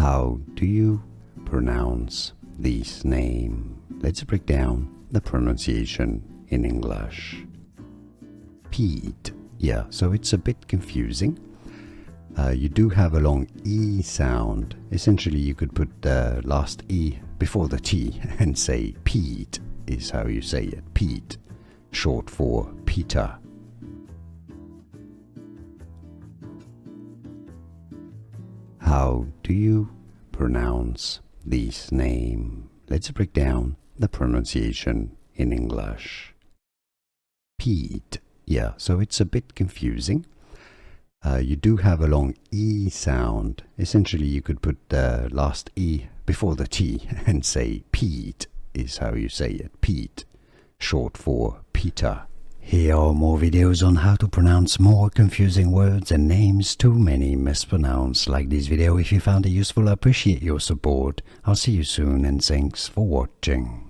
How do you pronounce this name? Let's break down the pronunciation in English. Pete. Yeah, so it's a bit confusing. You do have a long E sound. Essentially, you could put the last E before the T and say Pete is how you say it. Pete, short for Peter. How do you pronounce this name? Let's break down the pronunciation in English. Pete. Yeah, so it's a bit confusing. You do have a long E sound. Essentially, you could put the last E before the T and say Pete is how you say it. Pete, short for Peter. Here are more videos on how to pronounce more confusing words and names too many mispronounced. Like this video if you found it useful. I appreciate your support. I'll see you soon and thanks for watching.